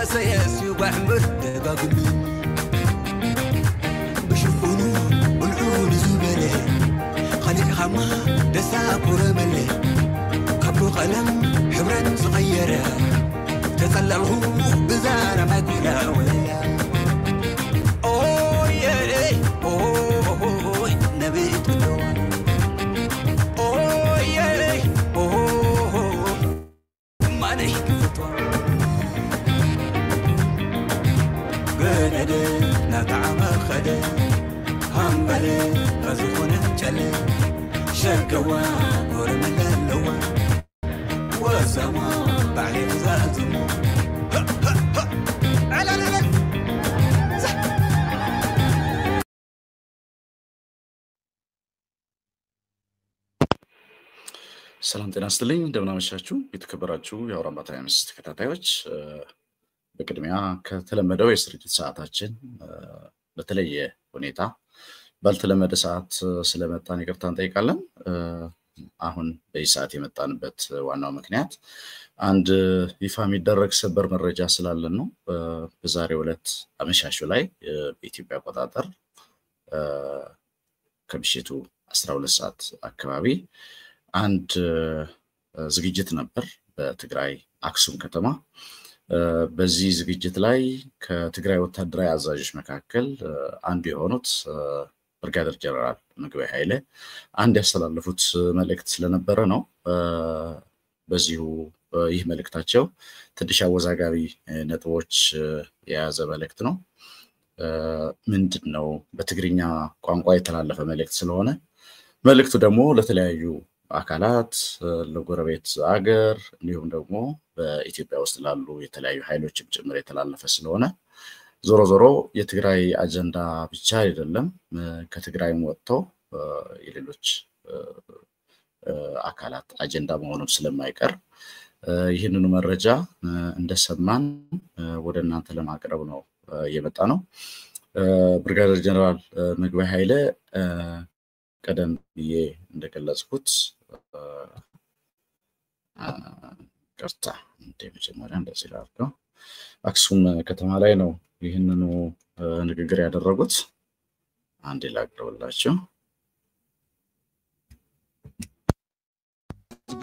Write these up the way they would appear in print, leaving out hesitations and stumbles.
سياسي وبحمر دقاقلو بشوفونو والعون زبالة خليك خما دسا كورمالة قبلو قلم حبرا صغيرة تسلله بزارة ما كنا ولا أوه يا أوه نبيت بدوان أوه يا أوه ما نحكي فتوان قنادة نطعم خدة هم بلي غزونا جلي شكوى ورملا اللوى وسما بعلي زازمو على لا ሰላም ጤና ይስጥልኝ እንደምን አመሻችሁ የተከበራችሁ የአውራምባ ታይምስ ተከታታዮች በቅድሚያ ከተለመደው የስርጭት ሰዓታችን በተለየ ሁኔታ ባልተለመደ ሰዓት ስለመጣን ይቅርታ እንጠይቃለን አሁን በዚህ ሰዓት የመጣንበት ዋናው ምክንያት አንድ ይፋ የሚደረግ ሰበር መረጃ ስላለን ነው በዛሬው ዕለት አመሻሹ ላይ በኢትዮጵያ አቆጣጠር ከምሽቱ 12 ሰዓት አካባቢ አንድ ዝግጅት ነበር በትግራይ አክሱም ከተማ በዚህ ዝግጅት ላይ ከትግራይ ወታደራዊ አዛዦች መካከል አንዱ የሆኑት ብርጋዴር ጀነራል ምግበይ ኃይለ አንድ ያስተላለፉት መልእክት ስለነበረ ነው በዚሁ ይህ መልእክታቸው ትንሽ አወዛጋቢ ነጥቦች የያዘ መልእክት ነው ምንድነው በትግርኛ ቋንቋ የተላለፈ መልእክት ስለሆነ መልእክቱ ደግሞ ለተለያዩ አካላት ለጎረቤት አገር እንዲሁም ደግሞ በኢትዮጵያ ውስጥ ላሉ የተለያዩ ኃይሎችም ጭምር የተላለፈ ስለሆነ ዞሮ የትግራይ አጀንዳ ብቻ አይደለም ከትግራይም ወጥተው የሌሎች አካላት አጀንዳ መሆኑን ስለማይቀር ይህንኑ መረጃ እንደሰማን ወደ እናንተ ለማቅረብ ነው የመጣ ነው ብርጋዴር ጀነራል ምግበይ ኃይለ ቀደም ብዬ እንደገለጽኩት ቀርታ እንደመጀመሪያ እንደዚህ ላድርገው አክሱም ከተማ ላይ ነው ይህንኑ ንግግር ያደረጉት አንድ ላቅርብላችሁ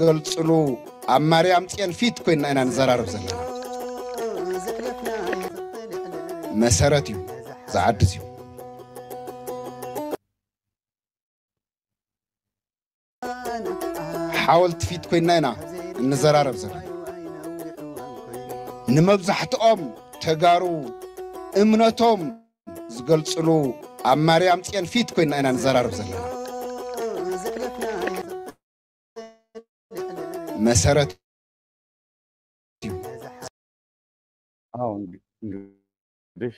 ገልጽሉ አማርያም ጽን ፊት ኮይና እና ነዘራርብ ዘለና መሰረት እዩ ዝዓድስ እዩ حاولت فيت كوينانا نزرارب زنا نمبزحتهم تجارو امنتهم زقلصلو اماريام صين فيت كوينانا نزرارب زنا مسارات እንግዲህ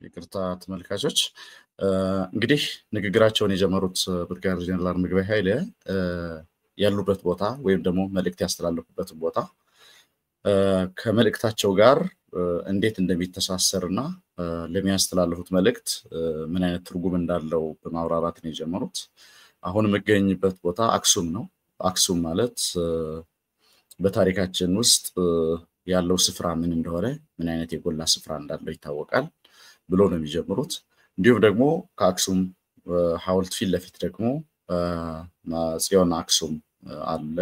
ይቅርታ ተመልካቾች እንግዲህ ንግግራቸውን የጀመሩት ብርጋዴር ጀነራል ምግበይ ኃይለ ያሉበት ቦታ ወይም ደግሞ መልእክት ያስተላልፉበት ቦታ ከመልእክታቸው ጋር እንዴት እንደሚተሳሰርና ለሚያስተላልፉት መልእክት ምን አይነት ትርጉም እንዳለው በማብራራት ነው የጀመሩት አሁን መገኘበት ቦታ አክሱም ነው አክሱም ማለት በታሪካችን ውስጥ ያለው ስፍራ ምን እንደሆነ ምን አይነት የጎላ ስፍራ እንዳለው ይታወቃል ብሎ ነው የሚጀምሩት እንዲሁም ደግሞ ከአክሱም ሐውልት ፊት ለፊት ደግሞ ጽዮን አክሱም አለ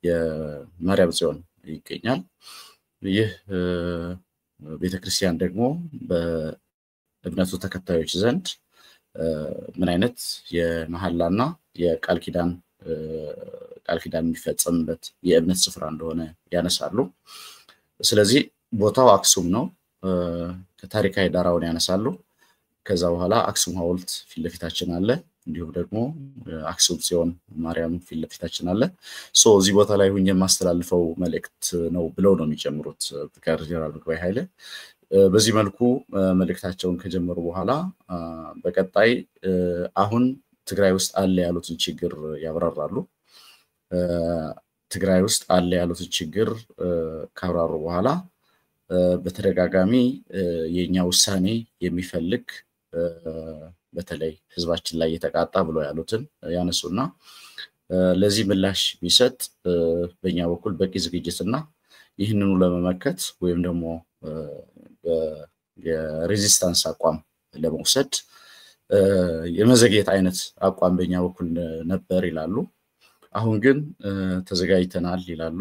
የማርያም ጽዮን ይገኛል ይህ ቤተክርስቲያን ደግሞ በእምነቱ ተከታዮች ዘንድ ምን አይነት የመሐላና የቃል ኪዳን የሚፈጸምበት የእምነት ስፍራ እንደሆነ ያነሳሉ ስለዚህ ቦታው አክሱም ነው ከታሪካዊ ዳራውን ያነሳሉ ከዛ በኋላ አክሱም ሐውልት ፊት ለፊታችን አለ እንዲሁም ደግሞ አክሱም ጽዮን ማርያም ፊት ለፊታችን አለ እዚህ ቦታ ላይ ሆኜ ማስተላልፈው መልእክት ነው ብለው ነው የሚጀምሩት ብርጋዴር ጀነራል ምግበይ ኃይለ በዚህ መልኩ መልእክታቸውን ከጀመሩ በኋላ በቀጣይ አሁን ትግራይ ውስጥ አለ ያሉትን ችግር ያብራራሉ ትግራይ ውስጥ አለ ያሉትን ችግር ካብራሩ በኋላ በተደጋጋሚ የኛ ውሳኔ የሚፈልግ በተለይ ህዝባችን ላይ የተቃጣ ብሎ ያሉትን ያነሱና ለዚህ ምላሽ ቢሰጥ በእኛ በኩል በቂ ዝግጅትና ይህንኑ ለመመከት ወይም ደግሞ የሬዚስታንስ አቋም ለመውሰድ የመዘግየት አይነት አቋም በእኛ በኩል ነበር ይላሉ። አሁን ግን ተዘጋጅተናል ይላሉ።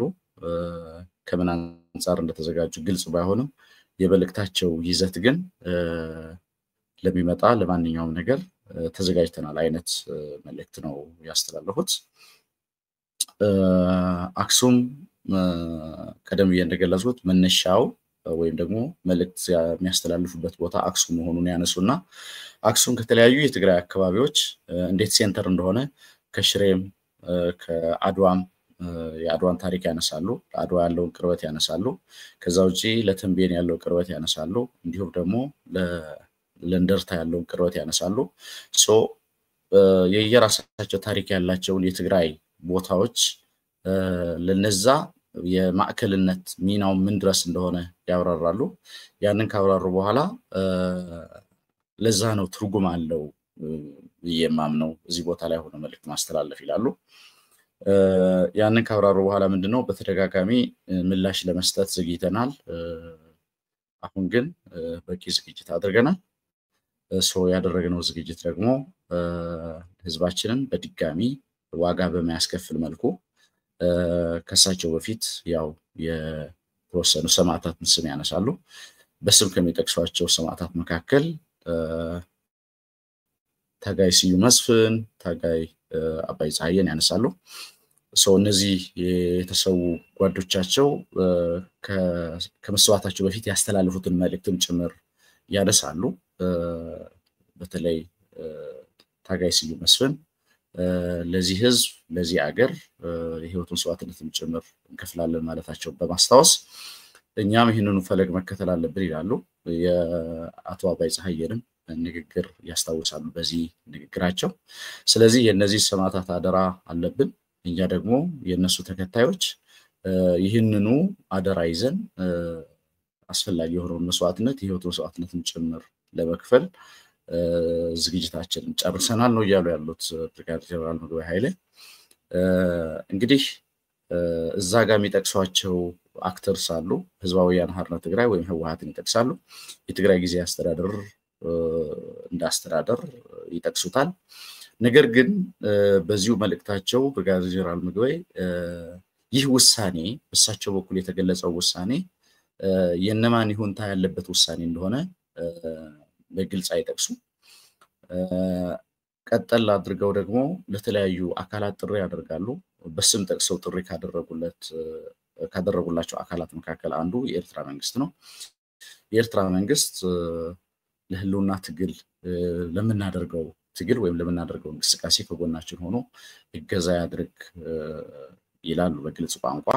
ከምን አንፃር እንደተዘጋጁ ግልጽ ባይሆንም የበልክታቸው ይዘት ግን ለሚመጣ ለማንኛውም ነገር ተዘጋጅተናል አይነት መልእክት ነው ያስተላለፉት። አክሱም ቀደም እንደገለጹት መነሻው ወይም ደግሞ መልእክት የሚያስተላልፉበት ቦታ አክሱም መሆኑን ያነሱና አክሱም ከተለያዩ የትግራይ አካባቢዎች እንዴት ሴንተር እንደሆነ ከሽሬም ከአድዋም የአድዋን ታሪክ ያነሳሉ። አድዋ ያለው ቅርበት ያነሳሉ። ከዛው ጂ ለተንቤን ያለው ቅርበት ያነሳሉ። እንዲሁም ደግሞ ለእንደርታ ያለው ቅርበት ያነሳሉ። ሶ የየራሳቸው ታሪክ ያላቸውን የትግራይ ቦታዎች ለነዛ የማዕከልነት ሚናው ምን ድረስ እንደሆነ ያብራራሉ። ያንን ካብራሩ በኋላ ለዛ ነው ትርጉም አለው የማምነው እዚህ ቦታ ላይ ሆነ መልእክት ማስተላለፍ ይላሉ። ያንን ካብራሩ በኋላ ምንድነው በተደጋጋሚ ምላሽ ለመስጠት ዝግጅተናል። አሁን ግን በቂ ዝግጅት አድርገናል። ሶ ያደረግነው ዝግጅት ደግሞ ህዝባችንን በድጋሚ ዋጋ በማያስከፍል መልኩ ከሳቸው በፊት ያው የተወሰኑ ሰማዕታትን ስም ያነሳሉ። በስም ከሚጠቅሷቸው ሰማዕታት መካከል ታጋይ ስዩም መስፍን፣ ታጋይ አባይ ፀሐይን ያነሳሉ። ሶ እነዚህ የተሰው ጓዶቻቸው ከመስዋዕታቸው በፊት ያስተላልፉትን መልእክትም ጭምር ያነሳሉ። በተለይ ታጋይ ስዩም መስፍን ለዚህ ህዝብ ለዚህ አገር የህይወቱን መስዋዕትነትም ጭምር እንከፍላለን ማለታቸው በማስታወስ እኛም ይህንኑ ፈለግ መከተል አለብን ይላሉ። የአቶ አባይ ፀሐይንም ንግግር ያስታውሳሉ በዚህ ንግግራቸው። ስለዚህ የነዚህ ሰማዕታት አደራ አለብን። እኛ ደግሞ የነሱ ተከታዮች ይህንኑ አደራ ይዘን አስፈላጊ የሆነውን መስዋዕትነት የህይወት መስዋዕትነትን ጭምር ለመክፈል ዝግጅታችንን ጨርሰናል ነው ያሉ ያሉት ብርጋዴር ጀነራል ምግበይ ኃይሌ። እንግዲህ እዛ ጋር የሚጠቅሷቸው አክተርስ አሉ። ህዝባዊ ወያነ ሓርነት ትግራይ ወይም ህወሓትን ይጠቅሳሉ። የትግራይ ጊዜያዊ አስተዳደር እንዳስተዳደር ይጠቅሱታል። ነገር ግን በዚሁ መልእክታቸው ብርጋዴር ጀነራል ምግበይ ይህ ውሳኔ በሳቸው በኩል የተገለጸው ውሳኔ የነማን ይሁንታ ያለበት ውሳኔ እንደሆነ በግልጽ አይጠቅሱ። ቀጠል አድርገው ደግሞ ለተለያዩ አካላት ጥሪ ያደርጋሉ። በስም ጠቅሰው ጥሪ ካደረጉላቸው አካላት መካከል አንዱ የኤርትራ መንግስት ነው። የኤርትራ መንግስት ለህልውና ትግል ለምናደርገው ትግል ወይም ለምናደርገው እንቅስቃሴ ከጎናችን ሆኖ እገዛ ያድርግ ይላሉ በግልጽ ቋንቋ።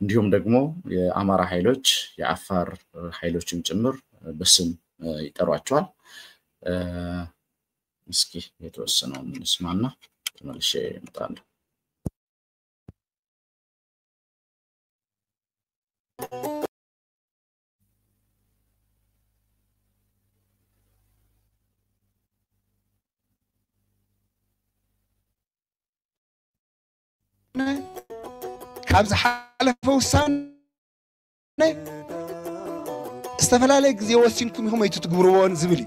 እንዲሁም ደግሞ የአማራ ኃይሎች የአፋር ኃይሎችም ጭምር በስም ይጠሯቸዋል። እስኪ የተወሰነው እንስማና ተመልሼ እመጣለሁ። ካብዝ ሓለፈ ውሳኔ استفلالك زي وسينكم هم يتتجبرون زبلي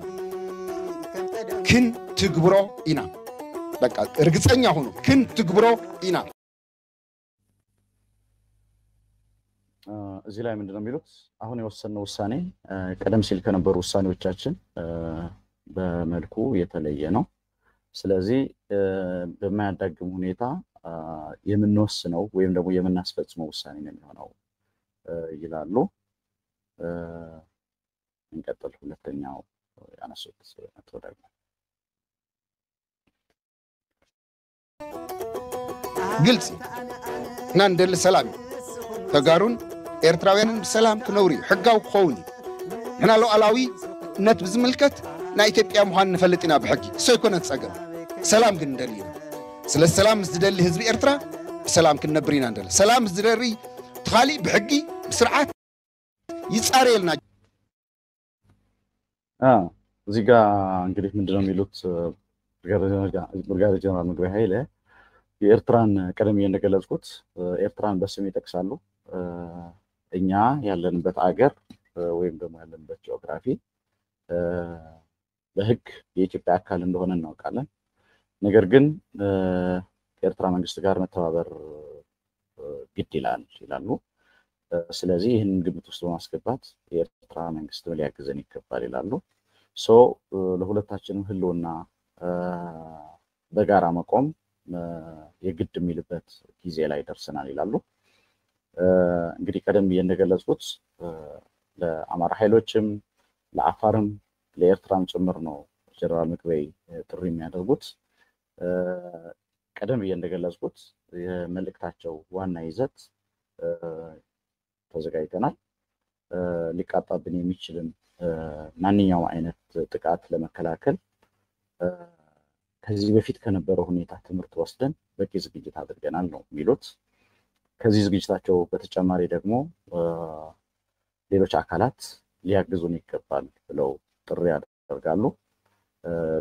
كن تجبرو إنا بقى رجعتني هونو كن تجبرو إنا እዚህ ላይ ምንድነው የሚሉት አሁን የወሰነው ውሳኔ ቀደም ሲል ከነበሩ ውሳኔዎቻችን በመልኩ የተለየ ነው። ስለዚህ በማያዳግም ሁኔታ የምንወስነው ወይም ደግሞ የምናስፈጽመው ውሳኔ ነው የሚሆነው ይላሉ። እንቀጥል። ሁለተኛው ያነሱት ነጥብ ደግሞ ግልጽ ናንደል ሰላም ተጋሩን ኤርትራውያንን በሰላም ክነውሪ ሕጋው ክኸውን ሕና ሉዓላዊ ነት ብዝምልከት ናይ ኢትዮጵያ ምዃን ንፈልጥና ብሕጊ ሰይኮነት ፀገም ሰላም ግን እንደልይና ስለ ሰላም ዝደሊ ህዝቢ ኤርትራ በሰላም ክንነብር ኢና እንደለ ሰላም ዝደሪ ተኻሊ ብሕጊ ብስርዓት ይጻረየልና እዚህ ጋር እንግዲህ ምንድነው የሚሉት ብርጋዴር ጀነራል ምግበይ ኃይለ የኤርትራን ቀደም እንደገለጽኩት ኤርትራን በስም ይጠቅሳሉ። እኛ ያለንበት አገር ወይም ደግሞ ያለንበት ጂኦግራፊ በህግ የኢትዮጵያ አካል እንደሆነ እናውቃለን። ነገር ግን ከኤርትራ መንግስት ጋር መተባበር ግድ ይላሉ። ስለዚህ ይህንን ግምት ውስጥ በማስገባት የኤርትራ መንግስት ሊያግዘን ይገባል ይላሉ። ለሁለታችንም ህልውና በጋራ መቆም የግድ የሚልበት ጊዜ ላይ ደርሰናል ይላሉ። እንግዲህ ቀደም እንደገለጽኩት ለአማራ ኃይሎችም ለአፋርም ለኤርትራም ጭምር ነው ጀነራል ምግበይ ጥሪ የሚያደርጉት። ቀደም እንደገለጽኩት የመልእክታቸው ዋና ይዘት ተዘጋጅተናል፣ ሊቃጣብን የሚችልን ማንኛውም አይነት ጥቃት ለመከላከል ከዚህ በፊት ከነበረው ሁኔታ ትምህርት ወስደን በቂ ዝግጅት አድርገናል ነው የሚሉት። ከዚህ ዝግጅታቸው በተጨማሪ ደግሞ ሌሎች አካላት ሊያግዙን ይገባል ብለው ጥሪ ያደርጋሉ።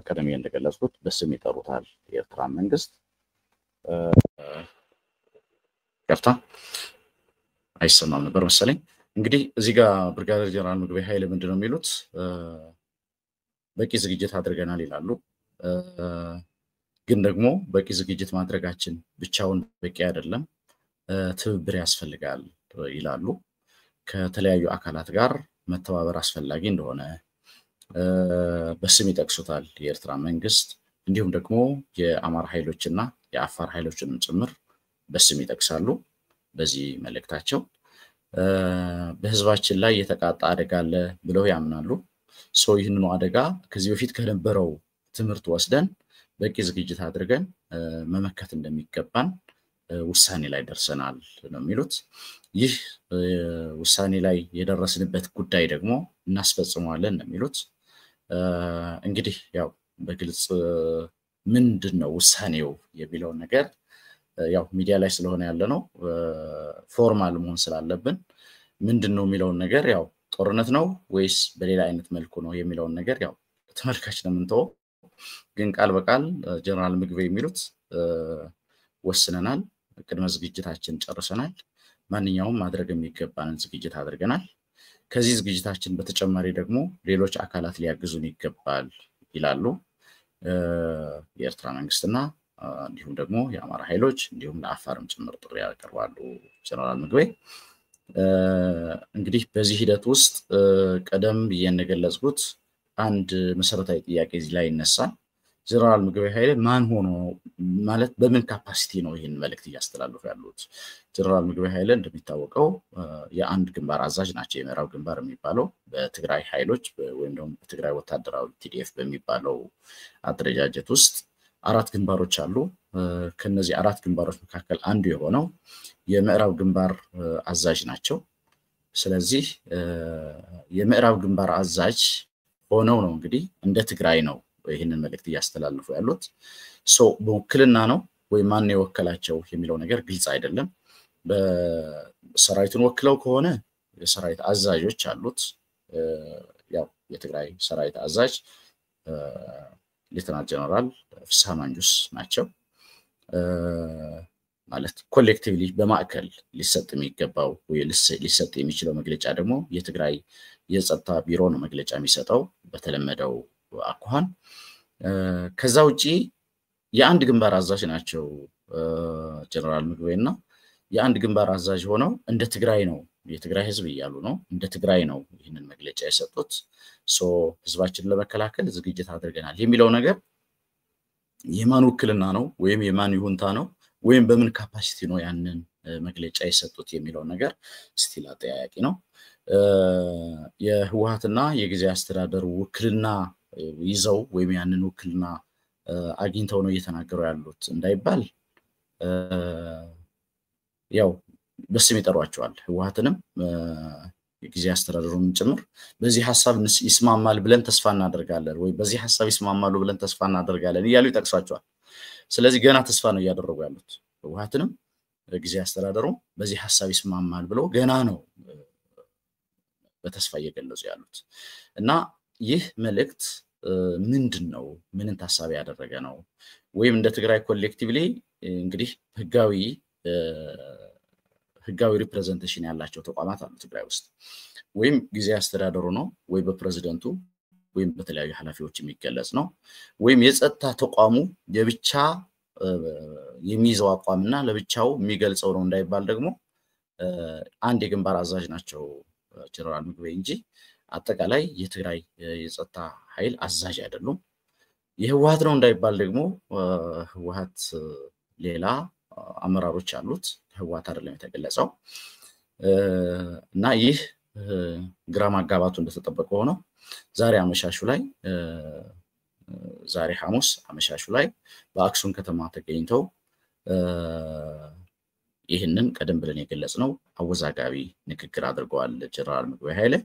ቀደም እንደገለጽኩት በስም ይጠሩታል የኤርትራ መንግስት። ከፍታ አይሰማም ነበር መሰለኝ። እንግዲህ እዚህ ጋር ብርጋዴር ጀነራል ምግበይ ኃይለ ምንድነው የሚሉት? በቂ ዝግጅት አድርገናል ይላሉ። ግን ደግሞ በቂ ዝግጅት ማድረጋችን ብቻውን በቂ አይደለም፣ ትብብር ያስፈልጋል ይላሉ። ከተለያዩ አካላት ጋር መተባበር አስፈላጊ እንደሆነ በስም ይጠቅሱታል የኤርትራ መንግስት። እንዲሁም ደግሞ የአማራ ኃይሎችና የአፋር ኃይሎችንም ጭምር በስም ይጠቅሳሉ በዚህ መልእክታቸው። በህዝባችን ላይ የተቃጣ አደጋ አለ ብለው ያምናሉ። ይህንኑ አደጋ ከዚህ በፊት ከነበረው ትምህርት ወስደን በቂ ዝግጅት አድርገን መመከት እንደሚገባን ውሳኔ ላይ ደርሰናል ነው የሚሉት። ይህ ውሳኔ ላይ የደረስንበት ጉዳይ ደግሞ እናስፈጽመዋለን ነው የሚሉት። እንግዲህ ያው በግልጽ ምንድነው ውሳኔው የሚለው ነገር ያው ሚዲያ ላይ ስለሆነ ያለ ነው ፎርማል መሆን ስላለብን ምንድነው የሚለው ነገር ያው ጦርነት ነው ወይስ በሌላ አይነት መልኩ ነው የሚለው ነገር ያው ተመልካች ነው የምንተው። ግን ቃል በቃል ጀነራል ምግበይ የሚሉት ወስነናል፣ ቅድመ ዝግጅታችን ጨርሰናል፣ ማንኛውም ማድረግ የሚገባንን ዝግጅት አድርገናል። ከዚህ ዝግጅታችን በተጨማሪ ደግሞ ሌሎች አካላት ሊያግዙን ይገባል ይላሉ የኤርትራ መንግስትና እንዲሁም ደግሞ የአማራ ኃይሎች እንዲሁም ለአፋርም ጭምር ጥሪ ያቀርባሉ ጀነራል ምግበይ። እንግዲህ በዚህ ሂደት ውስጥ ቀደም እንደገለጽኩት አንድ መሰረታዊ ጥያቄ እዚህ ላይ ይነሳል። ጀነራል ምግበይ ኃይለ ማን ሆኖ ማለት በምን ካፓሲቲ ነው ይሄን መልእክት እያስተላለፉ ያሉት? ጀነራል ምግበይ ኃይለ እንደሚታወቀው የአንድ ግንባር አዛዥ ናቸው። የምዕራብ ግንባር የሚባለው በትግራይ ኃይሎች ወይም ደግሞ በትግራይ ወታደራዊ ቲዲኤፍ በሚባለው አደረጃጀት ውስጥ 4 ግንባሮች አሉ። ከነዚህ 4 ግንባሮች መካከል አንዱ የሆነው የምዕራብ ግንባር አዛዥ ናቸው። ስለዚህ የምዕራብ ግንባር አዛዥ ሆነው ነው እንግዲህ እንደ ትግራይ ነው ይሄንን መልእክት እያስተላለፉ ያሉት። በውክልና ነው ወይ ማን ነው የወከላቸው የሚለው ነገር ግልጽ አይደለም። በሰራዊቱን ወክለው ከሆነ የሰራዊት አዛዦች አሉት። ያው የትግራይ ሰራዊት አዛዥ ሌተናንት ጀነራል ፍስሐ ማንጁስ ናቸው። ማለት ኮሌክቲቭሊ በማዕከል ሊሰጥ የሚገባው ወይ ሊሰጥ የሚችለው መግለጫ ደግሞ የትግራይ የጸጥታ ቢሮ ነው መግለጫ የሚሰጠው በተለመደው አኳኋን። ከዛ ውጪ የአንድ ግንባር አዛዥ ናቸው ጀነራል ምግበይና የአንድ ግንባር አዛዥ ሆነው እንደ ትግራይ ነው የትግራይ ህዝብ ይያሉ ነው እንደ ትግራይ ነው ይሄንን መግለጫ የሰጡት። ህዝባችንን ለመከላከል ዝግጅት አድርገናል የሚለው ነገር የማን ውክልና ነው ወይም የማን ይሁንታ ነው ወይም በምን ካፓሲቲ ነው ያንን መግለጫ የሰጡት የሚለው ነገር ስቲል አጠያያቂ ነው። የህወሓትና የጊዜ አስተዳደሩ ውክልና ይዘው ወይም ያንን ውክልና አግኝተው ነው እየተናገሩ ያሉት እንዳይባል ያው በስም ይጠሯቸዋል። ህወሓትንም የጊዜ አስተዳደሩን ጭምር በዚህ ሐሳብ ይስማማል ብለን ተስፋ እናደርጋለን ወይ በዚህ ሐሳብ ይስማማሉ ብለን ተስፋ እናደርጋለን እያሉ ይጠቅሷቸዋል። ስለዚህ ገና ተስፋ ነው እያደረጉ ያሉት። ህወሓትንም ጊዜ አስተዳደሩ በዚህ ሐሳብ ይስማማል ብለው ገና ነው በተስፋ እየገለጹ ያሉት እና ይህ መልእክት ምንድነው ምንን ታሳቢ ያደረገ ነው ወይም እንደ ትግራይ ኮሌክቲቭሊ እንግዲህ ህጋዊ ሪፕሬዘንቴሽን ያላቸው ተቋማት አሉ ትግራይ ውስጥ ወይም ጊዜ አስተዳደሩ ነው ወይ በፕሬዝዳንቱ ወይም በተለያዩ ኃላፊዎች የሚገለጽ ነው ወይም የጸጥታ ተቋሙ የብቻ የሚይዘው አቋምና ለብቻው የሚገልጸው ነው እንዳይባል ደግሞ አንድ የግንባር አዛዥ ናቸው ጀነራል ምግበይ እንጂ አጠቃላይ የትግራይ የጸጥታ ኃይል አዛዥ አይደሉም የህወሓት ነው እንዳይባል ደግሞ ህወሓት ሌላ አመራሮች አሉት ህወሓት አይደለም የተገለጸው እና ይህ ግራም አጋባቱ እንደተጠበቀ ሆኖ ዛሬ አመሻሹ ላይ ዛሬ ሐሙስ አመሻሹ ላይ በአክሱም ከተማ ተገኝተው ይህንን ቀደም ብለን የገለጽነው አወዛጋቢ ንግግር አድርገዋል ጀነራል ምግበይ ኃይለ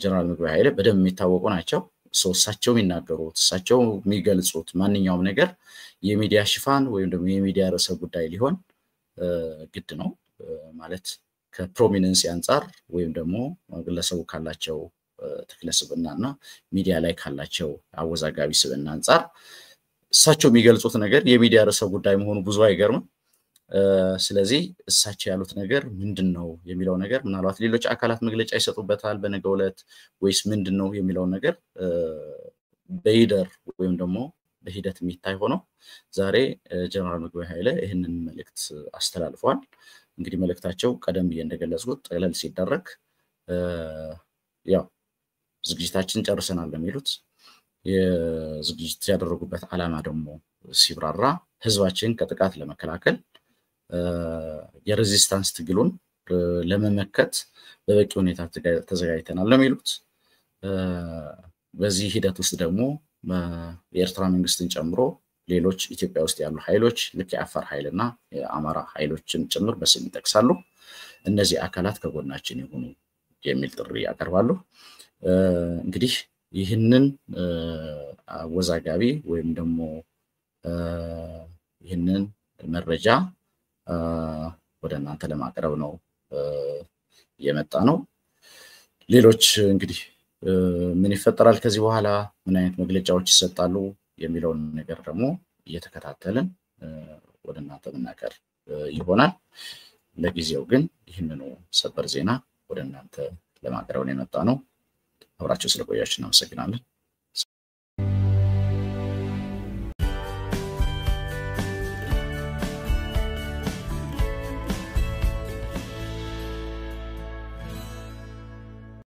ጀነራል ምግበይ ኃይለ በደም የሚታወቁ ናቸው እሳቸው የሚናገሩት እሳቸው የሚገልጹት ማንኛውም ነገር የሚዲያ ሽፋን ወይም ደግሞ የሚዲያ ርዕሰ ጉዳይ ሊሆን ግድ ነው ማለት ከፕሮሚነንስ አንፃር ወይም ደግሞ ግለሰቡ ካላቸው ተክለስብናና ሚዲያ ላይ ካላቸው አወዛጋቢ ስብና አንፃር እሳቸው የሚገልጹት ነገር የሚዲያ ርዕሰ ጉዳይ መሆኑ ብዙ አይገርምም ስለዚህ እሳቸው ያሉት ነገር ምንድነው የሚለው ነገር ምናልባት ሌሎች አካላት መግለጫ ይሰጡበታል በነገው ዕለት ወይስ ምንድነው የሚለው ነገር በሂደር ወይም ደግሞ በሂደት የሚታይ ሆኖ ዛሬ ጀነራል ምግበይ ኃይለ ይሄንን መልእክት አስተላልፈዋል እንግዲህ መልእክታቸው ቀደም ብዬ እንደገለጽኩት ጠቅለል ሲደረግ ያው ዝግጅታችን ጨርሰናል የሚሉት የዝግጅት ያደረጉበት ዓላማ ደግሞ ሲብራራ ህዝባችን ከጥቃት ለመከላከል የሬዚስታንስ ትግሉን ለመመከት በበቂ ሁኔታ ተዘጋጅተናል ለሚሉት በዚህ ሂደት ውስጥ ደግሞ የኤርትራ መንግስትን ጨምሮ ሌሎች ኢትዮጵያ ውስጥ ያሉ ኃይሎች ልክ የአፋር ኃይልና የአማራ ኃይሎችን ጭምር በስም ይጠቅሳሉ እነዚህ አካላት ከጎናችን ይሁኑ የሚል ጥሪ ያቀርባሉ እንግዲህ ይህንን አወዛጋቢ ወይም ደግሞ ይህንን መረጃ ወደ እናንተ ለማቅረብ ነው የመጣ ነው ሌሎች እንግዲህ ምን ይፈጠራል ከዚህ በኋላ ምን አይነት መግለጫዎች ይሰጣሉ የሚለው ነገር ደግሞ እየተከታተልን ወደ እናንተ መናገር ይሆናል ለጊዜው ግን ይህንኑ ሰበር ዜና ወደ እናንተ ለማቅረብ ነው የመጣ ነው አብራችሁ ስለቆያችሁ እናመሰግናለን